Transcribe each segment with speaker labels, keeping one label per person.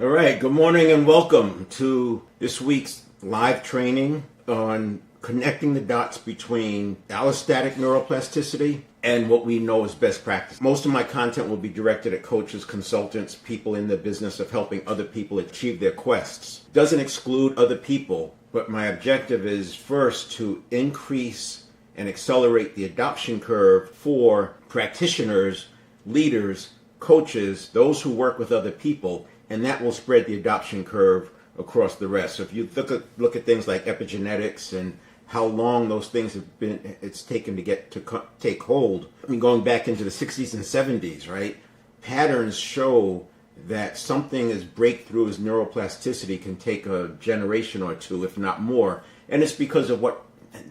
Speaker 1: All right, good morning and welcome to this week's live training on connecting the dots between allostatic neuroplasticity and what we know as best practice. Most of my content will be directed at coaches, consultants, people in the business of helping other people achieve their quests. Doesn't exclude other people, but my objective is first to increase and accelerate the adoption curve for practitioners, leaders, coaches, those who work with other people, and that will spread the adoption curve across the rest. So if you look at things like epigenetics and how long those things it's taken to take hold. I mean, going back into the 60s and 70s, right? Patterns show that something as breakthrough as neuroplasticity can take a generation or two, if not more. And it's because of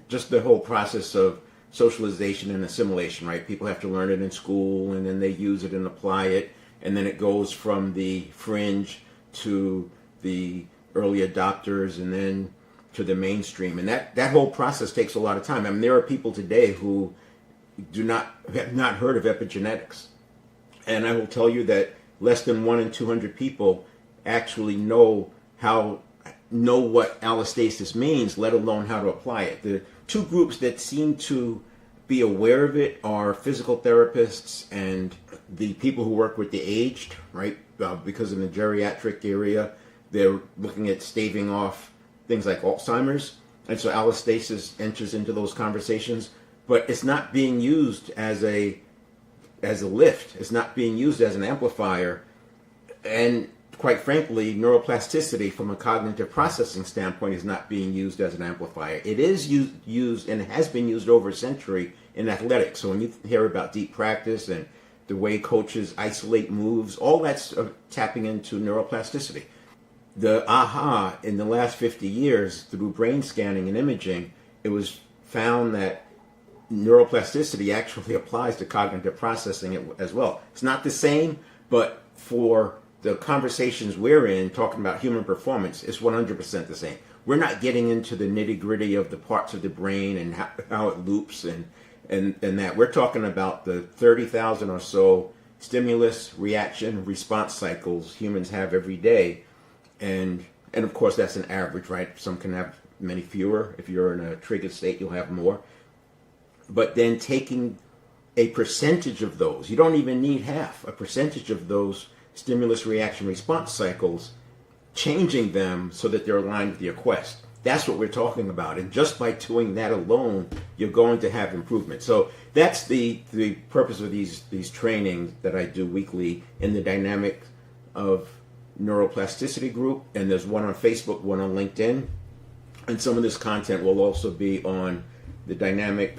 Speaker 1: just the whole process of socialization and assimilation, right? People have to learn it in school, and then they use it and apply it, and then it goes from the fringe to the early adopters and then to the mainstream. And that whole process takes a lot of time. I mean, there are people today who have not heard of epigenetics. And I will tell you that less than 1 in 200 people actually know what allostasis means, let alone how to apply it. The two groups that seem to be aware of it are physical therapists and the people who work with the aged, right? Because in the geriatric area, they're looking at staving off things like Alzheimer's. And so allostasis enters into those conversations, but it's not being used as a lift. It's not being used as an amplifier. And quite frankly, neuroplasticity from a cognitive processing standpoint is not being used as an amplifier. It is used and has been used over a century in athletics. So when you hear about deep practice and the way coaches isolate moves, all that's tapping into neuroplasticity. The aha in the last 50 years through brain scanning and imaging, it was found that neuroplasticity actually applies to cognitive processing as well. It's not the same, but for the conversations we're in, talking about human performance, it's 100% the same. We're not getting into the nitty-gritty of the parts of the brain and how it loops and that. We're talking about the 30,000 or so stimulus, reaction, response cycles humans have every day. And of course, that's an average, right? Some can have many fewer. If you're in a triggered state, you'll have more. But then taking a percentage of those, you don't even need half, a percentage of those stimulus, reaction, response cycles, changing them so that they're aligned with your quest. That's what we're talking about. And just by doing that alone, you're going to have improvement. So that's the purpose of these trainings that I do weekly in the Dynamic of Neuroplasticity group. And there's one on Facebook, one on LinkedIn. And some of this content will also be on the Dynamic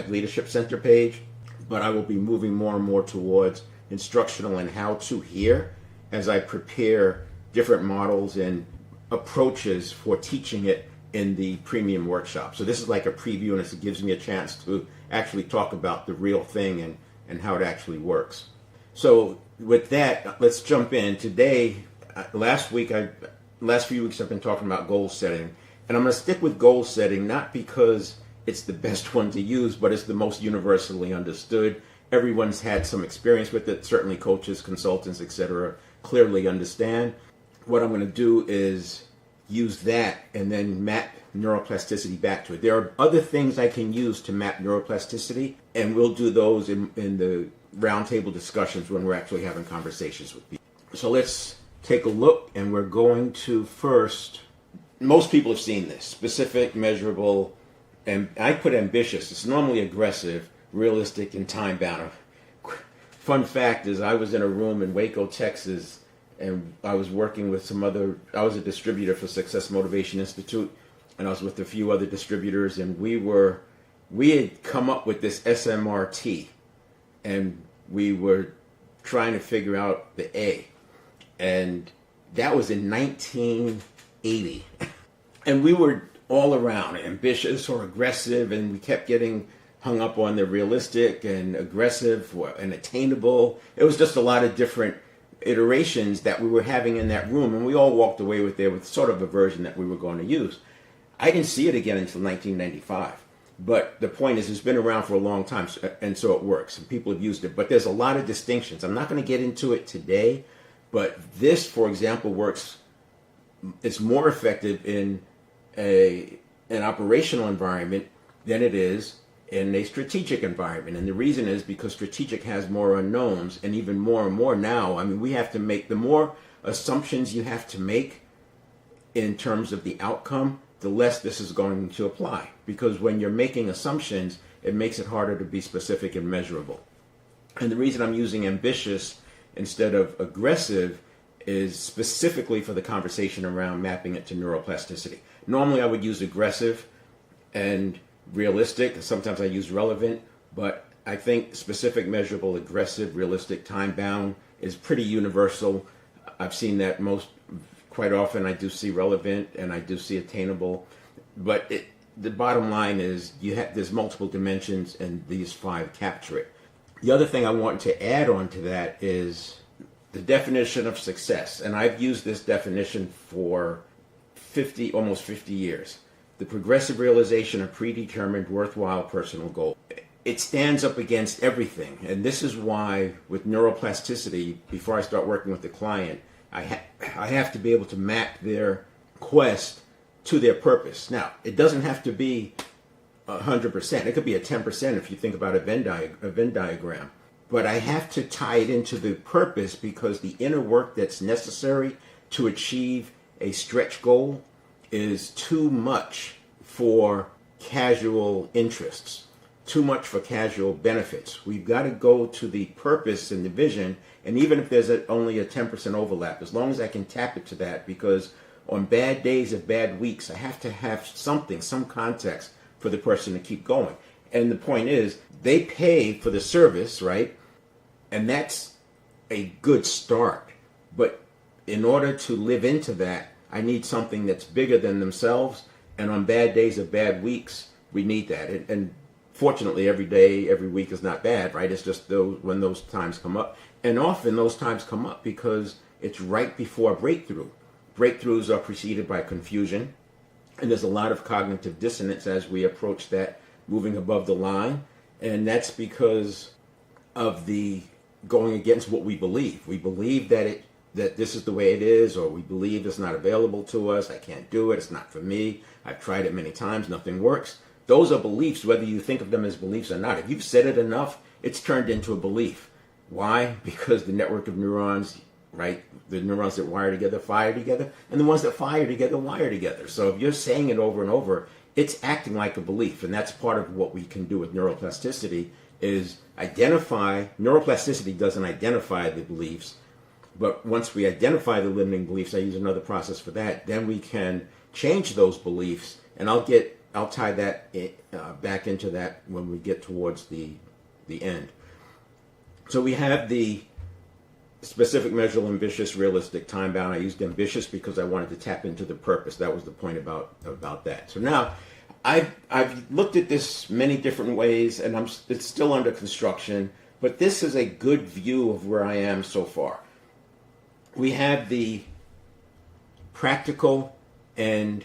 Speaker 1: Leadership Center page. But I will be moving more and more towards instructional and how to here as I prepare different models and approaches for teaching it in the premium workshop. So this is like a preview, and it gives me a chance to actually talk about the real thing and how it actually works. So with that, let's jump in. Today, last few weeks I've been talking about goal setting, and I'm going to stick with goal setting, not because it's the best one to use, but it's the most universally understood. Everyone's had some experience with it. Certainly coaches, consultants, etc. clearly understand. What I'm going to do is use that and then map neuroplasticity back to it. There are other things I can use to map neuroplasticity, and we'll do those in the roundtable discussions when we're actually having conversations with people. So let's take a look, and we're going to first, most people have seen this, specific, measurable, and I put ambitious. It's normally aggressive, realistic, and time-bound. Fun fact is I was in a room in Waco, Texas, and I was working with I was a distributor for Success Motivation Institute, and I was with a few other distributors, and we had come up with this SMRT, and we were trying to figure out the A, and that was in 1980, and we were all around ambitious or aggressive, and we kept getting hung up on the realistic and aggressive and attainable. It was just a lot of different iterations that we were having in that room, and we all walked away with sort of a version that we were going to use. I didn't see it again until 1995. But the point is, it's been around for a long time, and so it works, and people have used it. But there's a lot of distinctions. I'm not going to get into it today, But this, for example, it's more effective in an operational environment than it is in a strategic environment. And the reason is because strategic has more unknowns, and even more and more now. I mean, we have to make, the more assumptions you have to make in terms of the outcome, the less this is going to apply. Because when you're making assumptions, it makes it harder to be specific and measurable. And the reason I'm using ambitious instead of aggressive is specifically for the conversation around mapping it to neuroplasticity. Normally I would use aggressive and realistic. Sometimes I use relevant, but I think specific, measurable, aggressive, realistic, time-bound is pretty universal. I've seen that quite often. I do see relevant and I do see attainable, but the bottom line is there's multiple dimensions and these 5 capture it. The other thing I want to add on to that is the definition of success. And I've used this definition for almost 50 years. The progressive realization of predetermined, worthwhile personal goals. It stands up against everything. And this is why with neuroplasticity, before I start working with the client, I have to be able to map their quest to their purpose. Now, it doesn't have to be 100%. It could be a 10% if you think about a Venn diagram. But I have to tie it into the purpose, because the inner work that's necessary to achieve a stretch goal is too much for casual interests, too much for casual benefits. We've got to go to the purpose and the vision, and even if there's only a 10% overlap, as long as I can tap it to that, because on bad days or bad weeks, I have to have some context for the person to keep going. And the point is, they pay for the service, right? And that's a good start. But in order to live into that, I need something that's bigger than themselves. And on bad days or bad weeks, we need that. And fortunately, every day, every week is not bad, right? It's just when those times come up. And often those times come up because it's right before a breakthrough. Breakthroughs are preceded by confusion. And there's a lot of cognitive dissonance as we approach that moving above the line. And that's because of the going against what we believe. We believe that this is the way it is, or we believe it's not available to us. I can't do it. It's not for me. I've tried it many times. Nothing works. Those are beliefs, whether you think of them as beliefs or not. If you've said it enough, it's turned into a belief. Why? Because the network of neurons, right? The neurons that wire together fire together, and the ones that fire together wire together. So if you're saying it over and over, it's acting like a belief. And that's part of what we can do with neuroplasticity is identify. Neuroplasticity doesn't identify the beliefs, but once we identify the limiting beliefs, I use another process for that, then we can change those beliefs. And I'll tie that back into that when we get towards the end. So we have the specific, measurable, ambitious, realistic, time-bound. I used ambitious because I wanted to tap into the purpose. That was the point about that. So now I've looked at this many different ways, and it's still under construction, but this is a good view of where I am so far. We have the practical and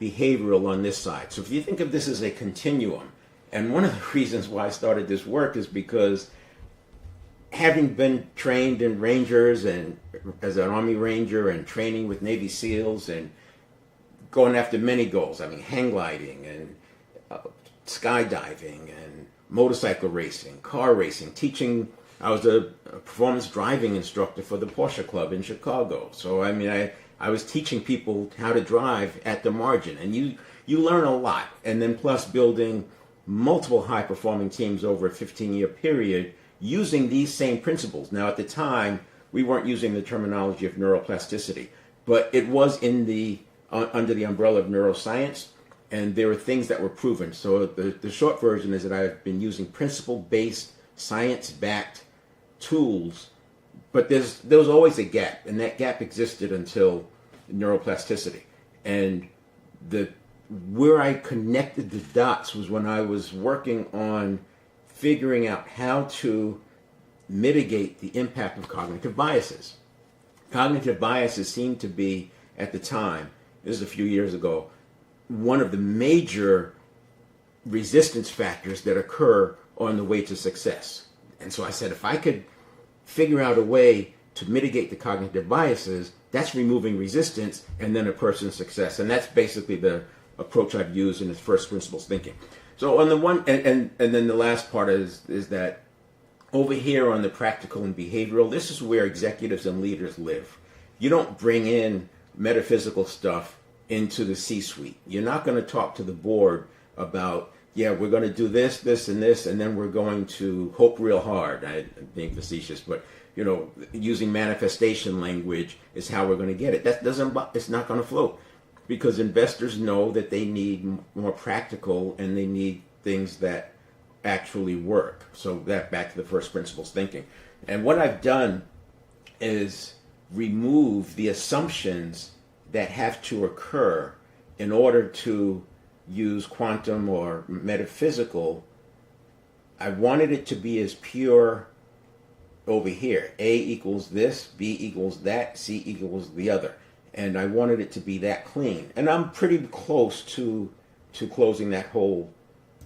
Speaker 1: behavioral on this side. So if you think of this as a continuum, and one of the reasons why I started this work is because having been trained in Rangers and as an Army Ranger and training with Navy SEALs and going after many goals, I mean hang gliding and skydiving and motorcycle racing, car racing, teaching. I was a performance driving instructor for the Porsche Club in Chicago. So I mean, I was teaching people how to drive at the margin, and you learn a lot. And then plus building multiple high-performing teams over a 15-year period using these same principles. Now, at the time, we weren't using the terminology of neuroplasticity, but it was under the umbrella of neuroscience, and there were things that were proven. So the short version is that I've been using principle-based, science-backed tools, but there was always a gap, and that gap existed until neuroplasticity. And where I connected the dots was when I was working on figuring out how to mitigate the impact of cognitive biases. Cognitive biases seemed to be, at the time, this is a few years ago, one of the major resistance factors that occur on the way to success. And so I said, if I could figure out a way to mitigate the cognitive biases, that's removing resistance and then a person's success. And that's basically the approach I've used in this first principles thinking. So on the one, and then the last part is that over here on the practical and behavioral, this is where executives and leaders live. You don't bring in metaphysical stuff into the C-suite. You're not going to talk to the board about, yeah, we're going to do this, this, and this, and then we're going to hope real hard. I'm being facetious, but using manifestation language is how we're going to get it. It's not going to float, because investors know that they need more practical and they need things that actually work. So that back to the first principles thinking. And what I've done is remove the assumptions that have to occur in order to use quantum or metaphysical. I wanted it to be as pure over here. A equals this, B equals that, C equals the other. And I wanted it to be that clean. And I'm pretty close to closing that whole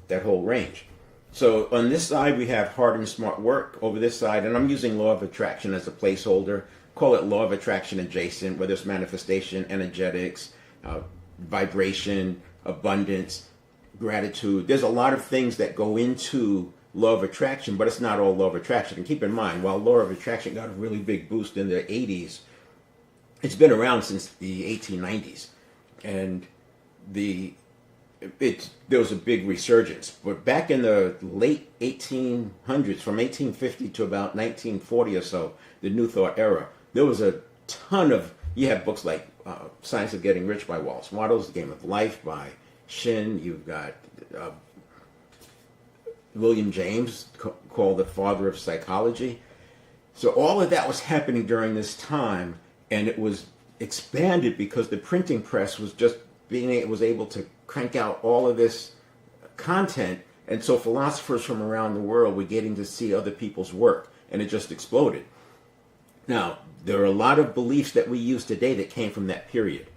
Speaker 1: range. So on this side we have hard and smart work. Over this side, and I'm using law of attraction as a placeholder. Call it law of attraction adjacent, whether it's manifestation, energetics, vibration, abundance, gratitude. There's a lot of things that go into law of attraction, but it's not all law of attraction. And keep in mind, while law of attraction got a really big boost in the 80s, it's been around since the 1890s. And there was a big resurgence. But back in the late 1800s, from 1850 to about 1940 or so, the New Thought era, there was a ton of, you have books like Science of Getting Rich by Wallace Wattles, The Game of Life by Shin, you've got William James, called the father of psychology. So all of that was happening during this time, and it was expanded because the printing press was just was able to crank out all of this content, and so philosophers from around the world were getting to see other people's work, and it just exploded. Now, there are a lot of beliefs that we use today that came from that period.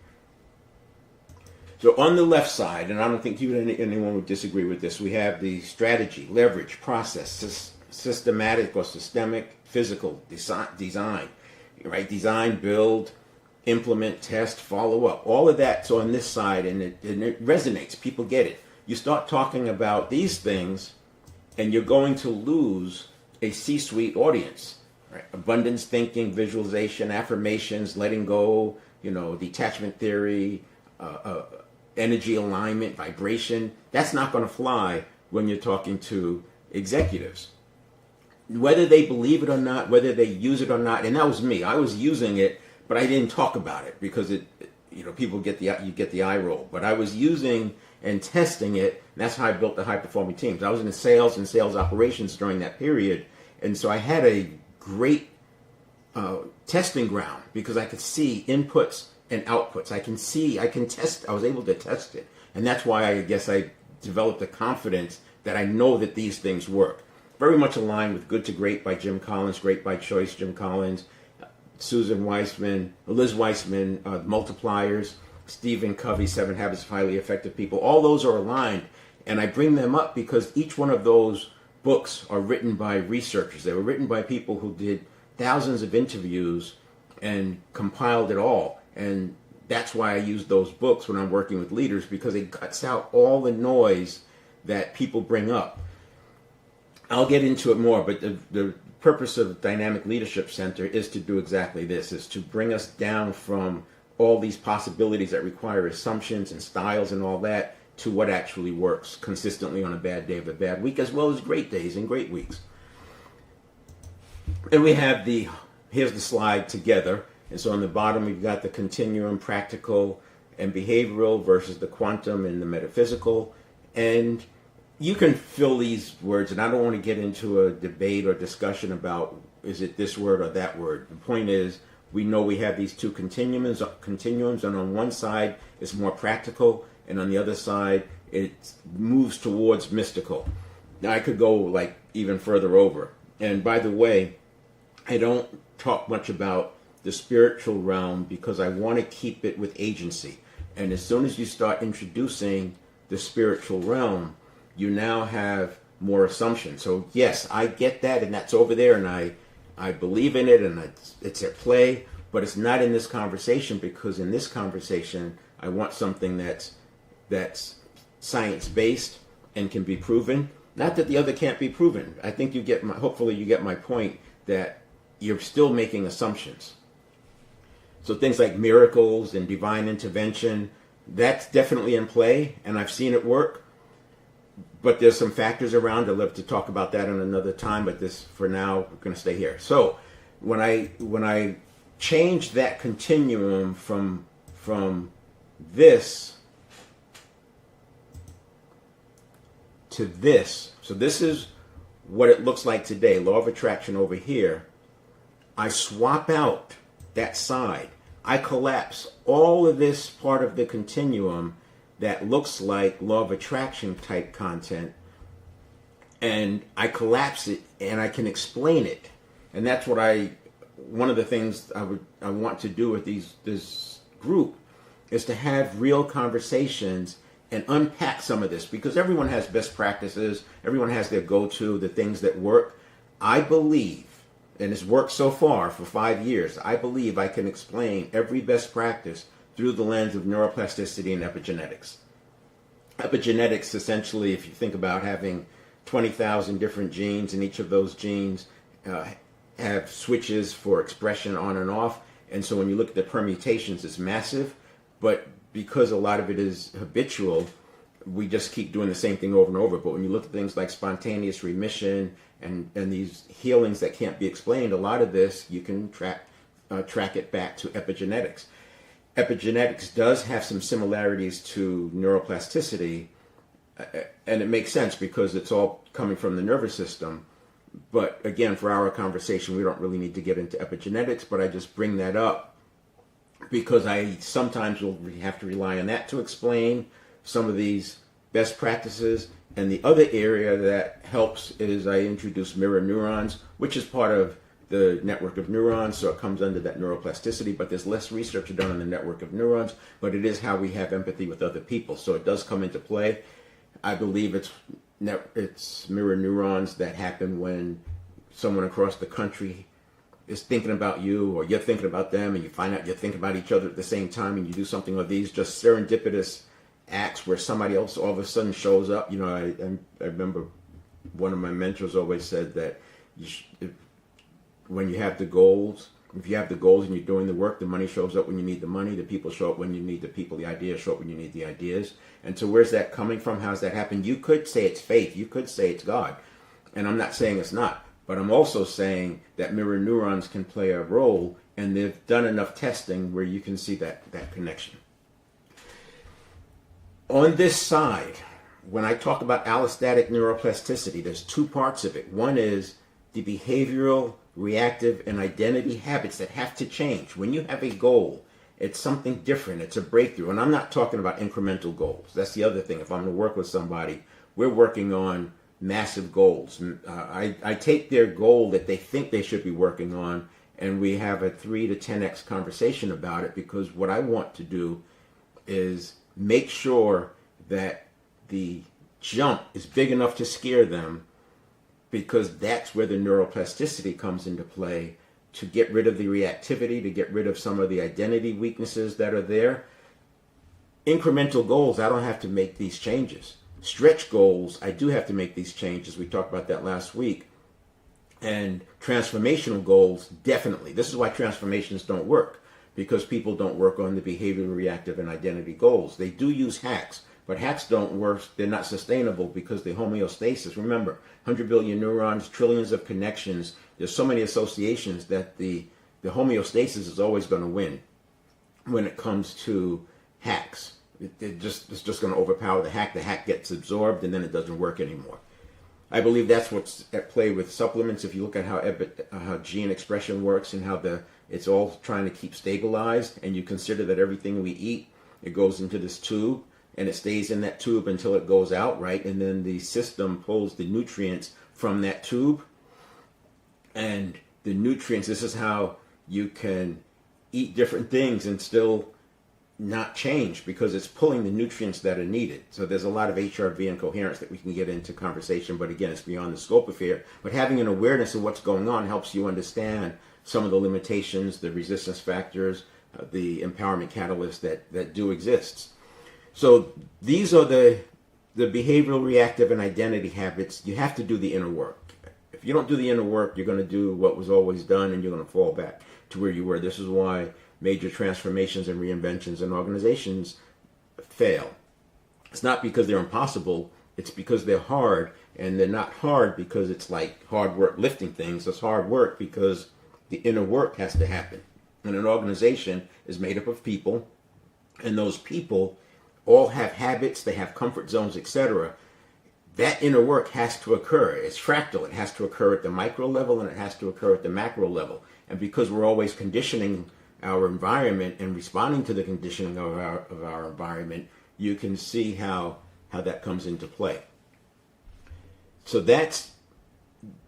Speaker 1: So on the left side, and I don't think anyone would disagree with this, we have the strategy, leverage, process, systematic or systemic, physical, design, right? Design, build, implement, test, follow up, all of that. So on this side, and it resonates, people get it. You start talking about these things, and you're going to lose a C-suite audience. Right? Abundance thinking, visualization, affirmations, letting go, detachment theory, energy alignment, vibration. That's not going to fly when you're talking to executives. Whether they believe it or not, whether they use it or not, and that was me. I was using it, but I didn't talk about it because people get the eye roll. But I was using and testing it, and that's how I built the high performing teams. I was in sales and sales operations during that period, and so I had a great testing ground because I could see inputs and outputs. I can test. I was able to test it, and that's why I guess I developed the confidence that I know that these things work. Very much aligned with Good to Great by Jim Collins, Great by Choice, Jim Collins, Liz Weissman, Multipliers, Stephen Covey, 7 Habits of Highly Effective People. All those are aligned, and I bring them up because each one of those books are written by researchers. They were written by people who did thousands of interviews and compiled it all. And that's why I use those books when I'm working with leaders, because it cuts out all the noise that people bring up. I'll get into it more, but the purpose of Dynamic Leadership Center is to do exactly this, is to bring us down from all these possibilities that require assumptions and styles and all that to what actually works consistently on a bad day of a bad week, as well as great days and great weeks. And we have here's the slide together. And so on the bottom, we've got the continuum, practical and behavioral versus the quantum and the metaphysical. And you can fill these words, and I don't want to get into a debate or discussion about is it this word or that word. The point is, we know we have these two continuums, and on one side it's more practical, and on the other side it moves towards mystical. Now I could go even further over. And by the way, I don't talk much about the spiritual realm because I want to keep it with agency. And as soon as you start introducing the spiritual realm, you now have more assumptions. So yes, I get that, and that's over there, and I believe in it, and it's at play, but it's not in this conversation, because in this conversation, I want something that's science-based and can be proven. Not that the other can't be proven. I think hopefully you get my point, that you're still making assumptions. So things like miracles and divine intervention, that's definitely in play, and I've seen it work. But there's some factors around. I'd love to talk about that in another time, but this, for now, we're going to stay here. So when I change that continuum from this to this, so this is what it looks like today, law of attraction over here, I swap out that side. I collapse all of this part of the continuum that looks like law of attraction type content, and I collapse it, and I can explain it. And that's what one of the things I want to do with this group is to have real conversations and unpack some of this, because everyone has best practices, everyone has their go-to, the things that work. I believe, and it's worked so far for 5 years, I believe I can explain every best practice through the lens of neuroplasticity and epigenetics. Epigenetics, essentially, if you think about having 20,000 different genes, and each of those genes have switches for expression on and off, and so when you look at the permutations, it's massive, but because a lot of it is habitual, we just keep doing the same thing over and over. But when you look at things like spontaneous remission and these healings that can't be explained, a lot of this you can track it back to epigenetics. Epigenetics does have some similarities to neuroplasticity, and it makes sense because it's all coming from the nervous system. But again, for our conversation, we don't really need to get into epigenetics, but I just bring that up because I sometimes will have to rely on that to explain some of these best practices. And the other area that helps is I introduce mirror neurons, which is part of the network of neurons, so it comes under that neuroplasticity, but there's less research done on the network of neurons, but it is how we have empathy with other people, so it does come into play. I believe it's mirror neurons that happen when someone across the country is thinking about you, or you're thinking about them, and you find out you're thinking about each other at the same time, and you do something of these just serendipitous acts where somebody else all of a sudden shows up. You know, I remember one of my mentors always said that when you have the goals, if you have the goals and you're doing the work, the money shows up when you need the money, the people show up when you need the people, the ideas show up when you need the ideas. And so where's that coming from? How's that happen? You could say it's faith. You could say it's God. And I'm not saying it's not. But I'm also saying that mirror neurons can play a role, and they've done enough testing where you can see that connection. On this side, when I talk about allostatic neuroplasticity, there's two parts of it. One is the behavioral, reactive, and identity habits that have to change. When you have a goal, it's something different. It's a breakthrough. And I'm not talking about incremental goals. That's the other thing. If I'm going to work with somebody, we're working on massive goals. I take their goal that they think they should be working on, and we have a 3 to 10x conversation about it, because what I want to do is make sure that the jump is big enough to scare them, because that's where the neuroplasticity comes into play, to get rid of the reactivity, to get rid of some of the identity weaknesses that are there. Incremental goals, I don't have to make these changes. Stretch goals, I do have to make these changes. We talked about that last week. And transformational goals, definitely. This is why transformations don't work, because people don't work on the behavioral, reactive, and identity goals. They do use hacks, but hacks don't work. They're not sustainable because the homeostasis, remember, 100 billion neurons, trillions of connections. There's so many associations that the homeostasis is always going to win when it comes to hacks. It's just going to overpower the hack. The hack gets absorbed, and then it doesn't work anymore. I believe that's what's at play with supplements. If you look at how gene expression works and how it's all trying to keep stabilized, and you consider that everything we eat, it goes into this tube, and it stays in that tube until it goes out, right? And then the system pulls the nutrients from that tube. And the nutrients, this is how you can eat different things and still not change because it's pulling the nutrients that are needed. So there's a lot of HRV and coherence that we can get into conversation, but again, it's beyond the scope of here. But having an awareness of what's going on helps you understand some of the limitations, the resistance factors, the empowerment catalysts that do exist. So these are the behavioral, reactive, and identity habits. You have to do the inner work. If you don't do the inner work, you're going to do what was always done and you're going to fall back to where you were. This is why major transformations and reinventions in organizations fail. It's not because they're impossible, it's because they're hard, and they're not hard because it's like hard work lifting things. It's hard work because the inner work has to happen. And an organization is made up of people, and those people all have habits, they have comfort zones, etc. That inner work has to occur. It's fractal. It has to occur at the micro level and it has to occur at the macro level. And because we're always conditioning our environment and responding to the conditioning of our environment, you can see how that comes into play. So that's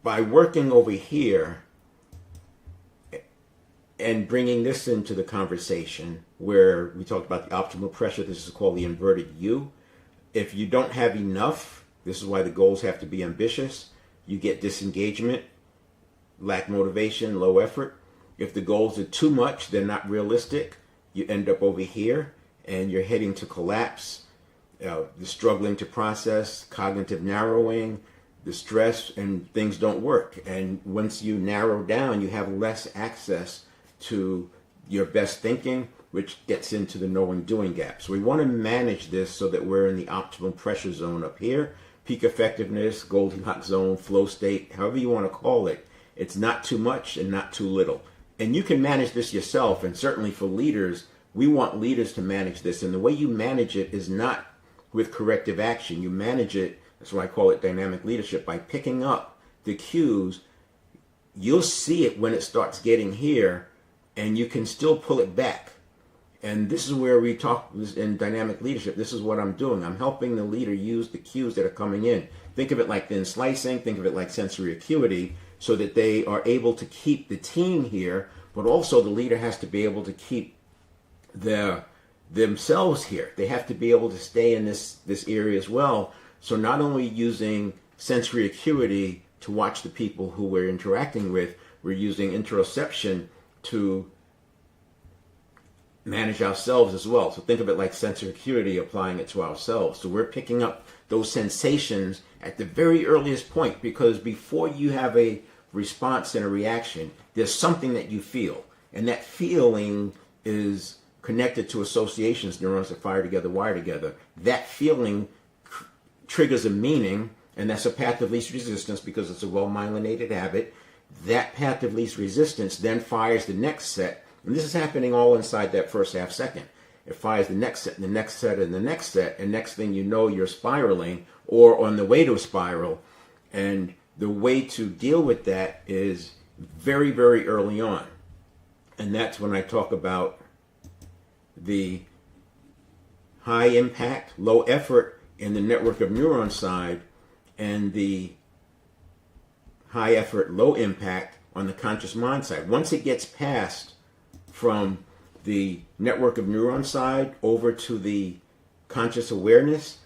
Speaker 1: by working over here and bringing this into the conversation where we talked about the optimal pressure. This is called the inverted U. If you don't have enough, this is why the goals have to be ambitious. You get disengagement, lack motivation, low effort. If the goals are too much, they're not realistic, you end up over here and you're heading to collapse, the struggling to process, cognitive narrowing, the stress, and things don't work. And once you narrow down, you have less access to your best thinking, which gets into the knowing doing gap. So we want to manage this so that we're in the optimal pressure zone up here, peak effectiveness, Goldilocks zone, flow state, however you want to call it. It's not too much and not too little. And you can manage this yourself, and certainly for leaders, we want leaders to manage this. And the way you manage it is not with corrective action. You manage it, that's why I call it dynamic leadership, by picking up the cues. You'll see it when it starts getting here, and you can still pull it back. And this is where we talk in dynamic leadership. This is what I'm doing. I'm helping the leader use the cues that are coming in. Think of it like thin slicing. Think of it like sensory acuity, so that they are able to keep the team here, but also the leader has to be able to keep themselves here. They have to be able to stay in this area as well. So not only using sensory acuity to watch the people who we're interacting with, we're using interoception to manage ourselves as well. So think of it like sensory acuity, applying it to ourselves. So we're picking up those sensations at the very earliest point, because before you have a response and a reaction, there's something that you feel. And that feeling is connected to associations, neurons that fire together, wire together. That feeling triggers a meaning, and that's a path of least resistance because it's a well-myelinated habit. That path of least resistance then fires the next set. And this is happening all inside that first half second. It fires the next set, and the next set, and the next set, and next thing you know, you're spiraling or on the way to a spiral. And the way to deal with that is very, very early on. And that's when I talk about the high impact, low effort in the network of neurons side, and the high effort, low impact on the conscious mind side. Once it gets passed from the network of neurons side over to the conscious awareness,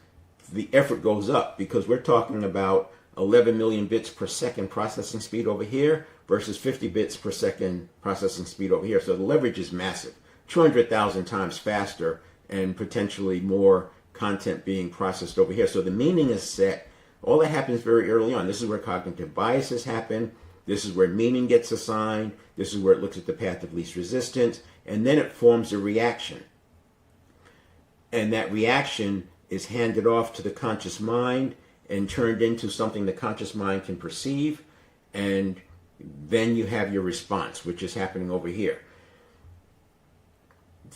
Speaker 1: the effort goes up, because we're talking about 11 million bits per second processing speed over here versus 50 bits per second processing speed over here. So the leverage is massive, 200,000 times faster, and potentially more content being processed over here. So the meaning is set. All that happens very early on. This is where cognitive biases happen. This is where meaning gets assigned. This is where it looks at the path of least resistance. And then it forms a reaction. And that reaction is handed off to the conscious mind and turned into something the conscious mind can perceive. And then you have your response, which is happening over here.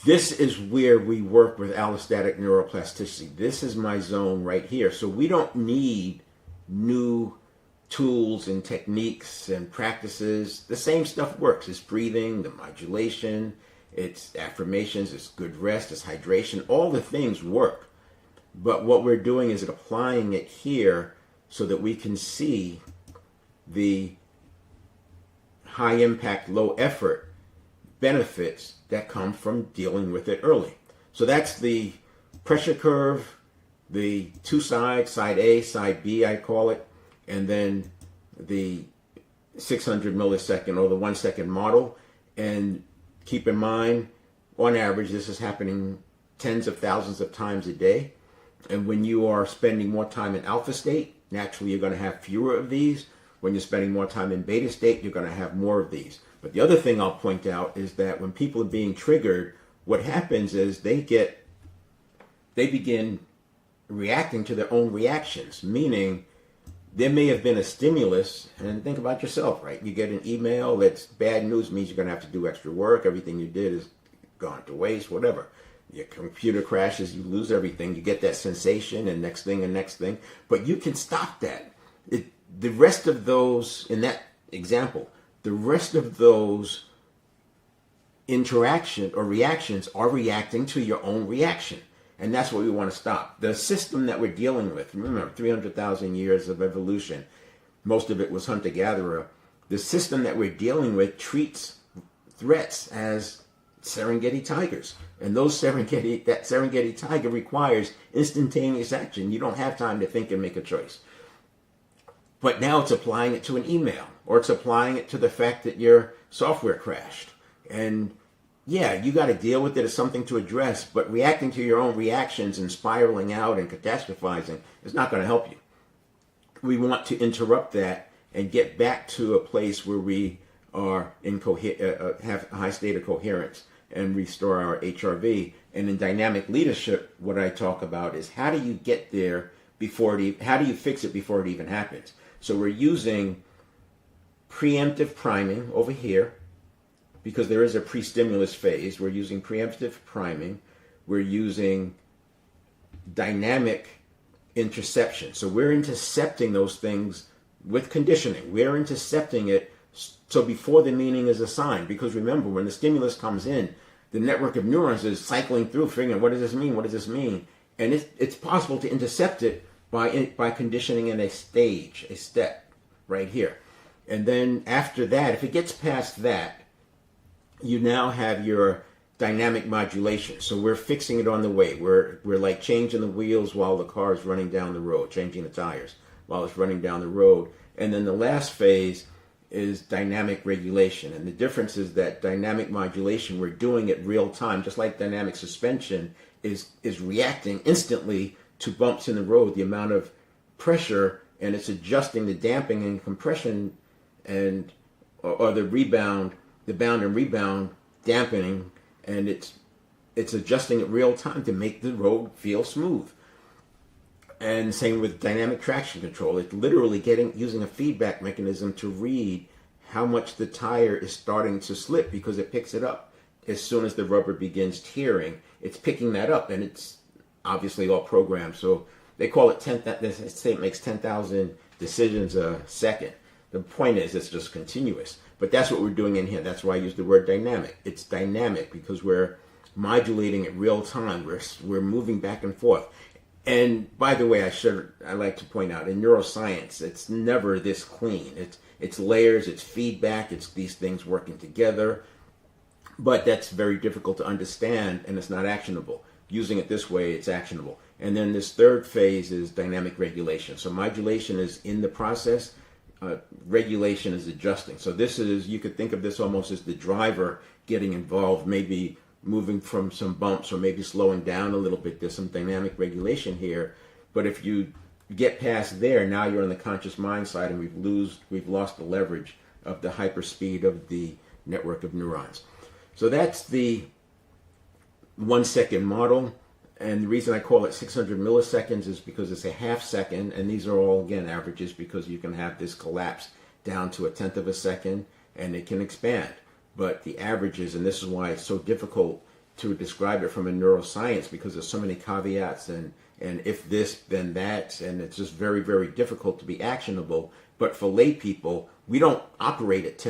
Speaker 1: This is where we work with allostatic neuroplasticity. This is my zone right here. So we don't need new tools and techniques and practices. The same stuff works. It's breathing, the modulation, it's affirmations, it's good rest, it's hydration. All the things work. But what we're doing is applying it here so that we can see the high impact, low effort benefits that come from dealing with it early. So that's the pressure curve, the two sides, side A, side B, I call it, and then the 600 millisecond or the 1 second model. And keep in mind, on average, this is happening tens of thousands of times a day. And when you are spending more time in alpha state, naturally you're going to have fewer of these. When you're spending more time in beta state, you're going to have more of these. But the other thing I'll point out is that when people are being triggered, what happens is they begin reacting to their own reactions, meaning there may have been a stimulus, and think about yourself, right? You get an email that's bad news, means you're going to have to do extra work. Everything you did is gone to waste, whatever. Your computer crashes, you lose everything. You get that sensation and next thing. But you can stop that. The rest of those, in that example, the rest of those interaction or reactions are reacting to your own reaction. And that's what we want to stop. The system that we're dealing with, remember, 300,000 years of evolution, most of it was hunter-gatherer. The system that we're dealing with treats threats as Serengeti tigers. And that Serengeti tiger requires instantaneous action. You don't have time to think and make a choice. But now it's applying it to an email, or it's applying it to the fact that your software crashed. And yeah, you got to deal with it as something to address, but reacting to your own reactions and spiraling out and catastrophizing is not going to help you. We want to interrupt that and get back to a place where we are have a high state of coherence and restore our HRV. And in dynamic leadership, what I talk about is how do you get there how do you fix it before it even happens? So we're using preemptive priming over here, because there is a pre-stimulus phase. We're using preemptive priming. We're using dynamic interception. So we're intercepting those things with conditioning. We're intercepting it so before the meaning is assigned. Because remember, when the stimulus comes in, the network of neurons is cycling through, figuring, what does this mean? What does this mean? And it's possible to intercept it by conditioning in a step right here. And then after that, if it gets past that, you now have your dynamic modulation. So we're fixing it on the way. We're like changing the wheels while the car is running down the road, changing the tires while it's running down the road. And then the last phase is dynamic regulation. And the difference is that dynamic modulation, we're doing it real time, just like dynamic suspension is reacting instantly to bumps in the road, the amount of pressure, and it's adjusting the damping and compression and or the rebound, the bound and rebound dampening, and it's adjusting it real time to make the road feel smooth. And same with dynamic traction control. It's literally using a feedback mechanism to read how much the tire is starting to slip, because it picks it up as soon as the rubber begins tearing. It's picking that up, and it's obviously all programmed. So they call it they say it makes 10,000 decisions a second. The point is, it's just continuous. But that's what we're doing in here. That's why I use the word dynamic. It's dynamic because we're modulating it real time. We're moving back and forth. And by the way, I like to point out, in neuroscience, it's never this clean. It's layers, it's feedback, it's these things working together. But that's very difficult to understand, and it's not actionable. Using it this way, it's actionable. And then this third phase is dynamic regulation. So modulation is in the process. Regulation is adjusting. So you could think of this almost as the driver getting involved, maybe moving from some bumps or maybe slowing down a little bit. There's some dynamic regulation here. But if you get past there, now you're on the conscious mind side, and we've lost the leverage of the hyperspeed of the network of neurons. So that's the 1 second model. And the reason I call it 600 milliseconds is because it's a half second, and these are all, again, averages, because you can have this collapse down to 1/10 of a second, and it can expand. But the averages, and this is why it's so difficult to describe it from a neuroscience, because there's so many caveats and if this, then that, and it's just very, very difficult to be actionable. But for lay people, we don't operate at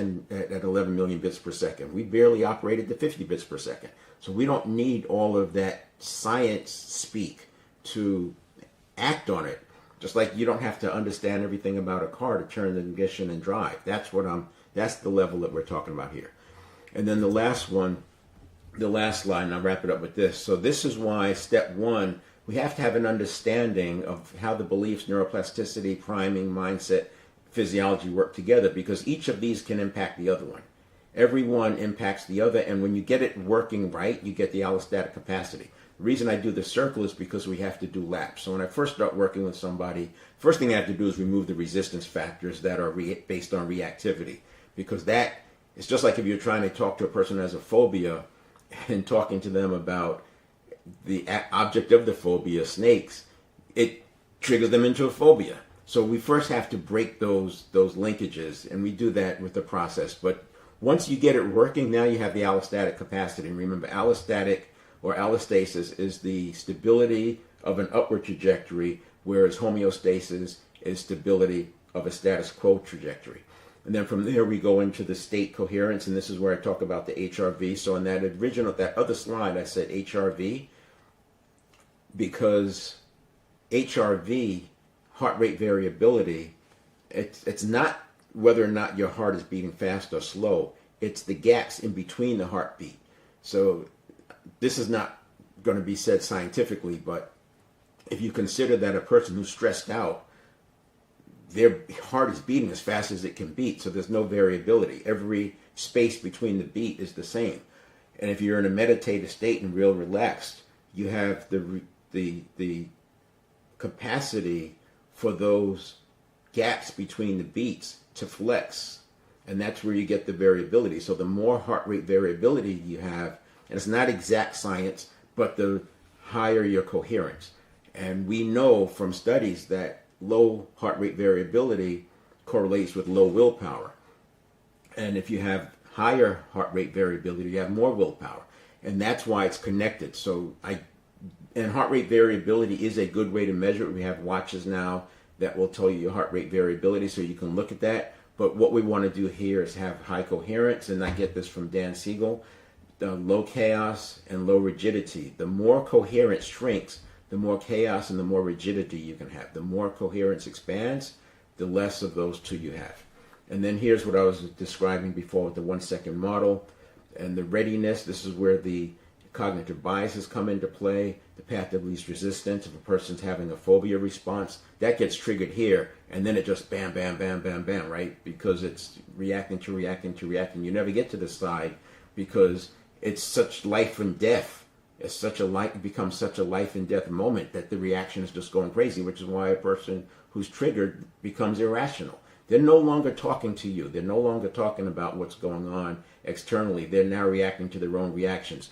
Speaker 1: 11 million bits per second. We barely operate at the 50 bits per second. So we don't need all of that science speak to act on it. Just like you don't have to understand everything about a car to turn the ignition and drive. That's the level that we're talking about here. And then the last one the last slide, and I'll wrap it up with this. So this is why step one, we have to have an understanding of how the beliefs, neuroplasticity, priming, mindset, physiology work together, because each of these can impact the other one. Every one impacts the other, and when you get it working right, you get the allostatic capacity. The reason I do the circle is because we have to do laps. So when I first start working with somebody, first thing I have to do is remove the resistance factors that are based on reactivity, because that is just like if you're trying to talk to a person who has a phobia and talking to them about the object of the phobia, snakes, it triggers them into a phobia. So we first have to break those linkages, and we do that with the process. But once you get it working, now you have the allostatic capacity. And remember, allostatic or allostasis is the stability of an upward trajectory, whereas homeostasis is stability of a status quo trajectory. And then from there we go into the state coherence, and this is where I talk about the HRV. So in that other slide, I said HRV because HRV, heart rate variability, it's not whether or not your heart is beating fast or slow. It's the gaps in between the heartbeat. So this is not going to be said scientifically, but if you consider that a person who's stressed out, their heart is beating as fast as it can beat, so there's no variability. Every space between the beat is the same. And if you're in a meditative state and real relaxed, you have the capacity for those gaps between the beats to flex, and that's where you get the variability. So the more heart rate variability you have, and it's not exact science, but the higher your coherence. And we know from studies that low heart rate variability correlates with low willpower. And if you have higher heart rate variability, you have more willpower. And that's why it's connected. And heart rate variability is a good way to measure it. We have watches now that will tell you your heart rate variability, so you can look at that. But what we want to do here is have high coherence, and I get this from Dan Siegel, the low chaos and low rigidity. The more coherence shrinks, the more chaos and the more rigidity you can have. The more coherence expands, the less of those two you have. And then here's what I was describing before with the 1 second model and the readiness. This is where the cognitive biases come into play, the path of least resistance. If a person's having a phobia response, that gets triggered here, and then it just bam, bam, bam, bam, bam, right? Because it's reacting to reacting to reacting. You never get to the side because it's such life and death. It becomes such a life and death moment that the reaction is just going crazy, which is why a person who's triggered becomes irrational. They're no longer talking to you. They're no longer talking about what's going on externally. They're now reacting to their own reactions.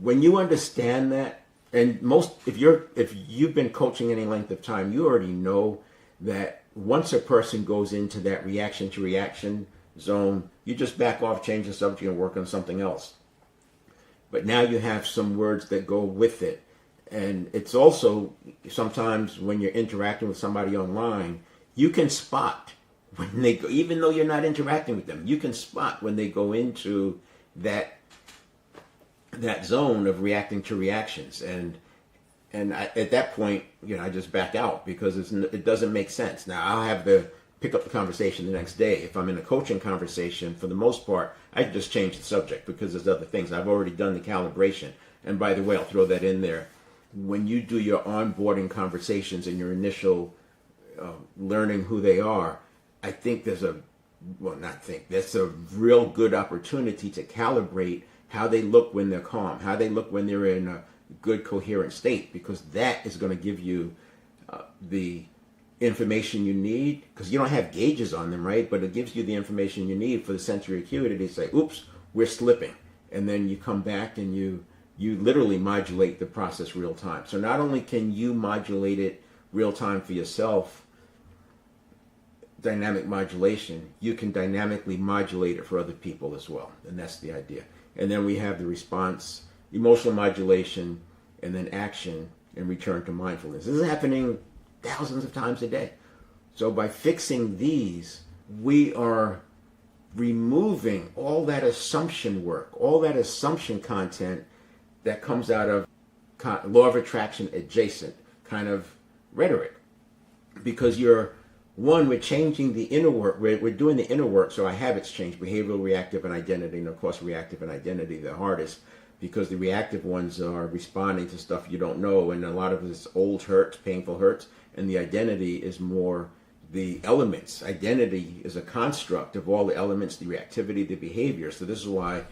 Speaker 1: When you understand that, and if you've been coaching any length of time, you already know that once a person goes into that reaction to reaction zone, you just back off, change the subject, and work on something else. But now you have some words that go with it. And it's also sometimes when you're interacting with somebody online, you can spot when they go, even though you're not interacting with them, you can spot when they go into that zone of reacting to reactions. And at that point, I just back out because it doesn't make sense. Now I'll have to pick up the conversation the next day. If I'm in a coaching conversation, for the most part, I can just change the subject because there's other things. I've already done the calibration. And by the way, I'll throw that in there. When you do your onboarding conversations and your initial learning who they are, I think there's a real good opportunity to calibrate how they look when they're calm, how they look when they're in a good coherent state, because that is going to give you the information you need, because you don't have gauges on them, right? But it gives you the information you need for the sensory acuity to say, oops, we're slipping. And then you come back and you literally modulate the process real time. So not only can you modulate it real time for yourself, dynamic modulation, you can dynamically modulate it for other people as well. And that's the idea. And then we have the response, emotional modulation, and then action and return to mindfulness. This is happening thousands of times a day. So by fixing these, we are removing all that assumption work, all that assumption content that comes out of law of attraction adjacent kind of rhetoric. Because you're One, we're changing the inner work. We're doing the inner work, so our habits change: behavioral, reactive, and identity. And of course, reactive and identity the hardest, because the reactive ones are responding to stuff you don't know, and a lot of this old hurts, painful hurts, and the identity is more the elements. Identity is a construct of all the elements, the reactivity, the behavior. So this is why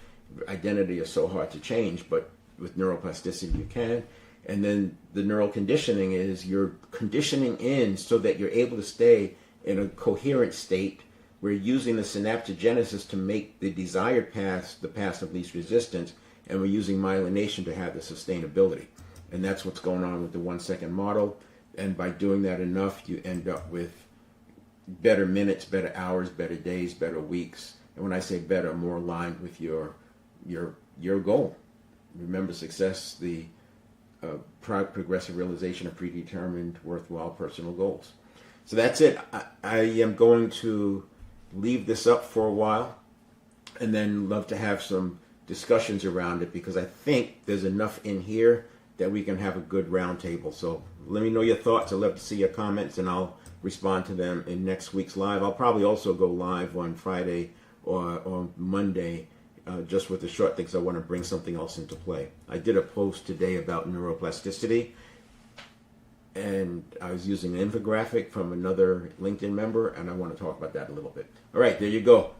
Speaker 1: identity is so hard to change, but with neuroplasticity you can. And then the neural conditioning is you're conditioning in so that you're able to stay in a coherent state. We're using the synaptogenesis to make the desired path the path of least resistance, and we're using myelination to have the sustainability. And that's what's going on with the 1 second model. And by doing that enough, you end up with better minutes, better hours, better days, better weeks. And when I say better, more aligned with your goal. Remember, success, the progressive realization of predetermined, worthwhile personal goals. So that's it. I am going to leave this up for a while, and then love to have some discussions around it, because I think there's enough in here that we can have a good roundtable. So let me know your thoughts. I'd love to see your comments, and I'll respond to them in next week's live. I'll probably also go live on Friday or on Monday, just with the short things. I want to bring something else into play. I did a post today about neuroplasticity, and I was using an infographic from another LinkedIn member, and I want to talk about that a little bit. All right, there you go.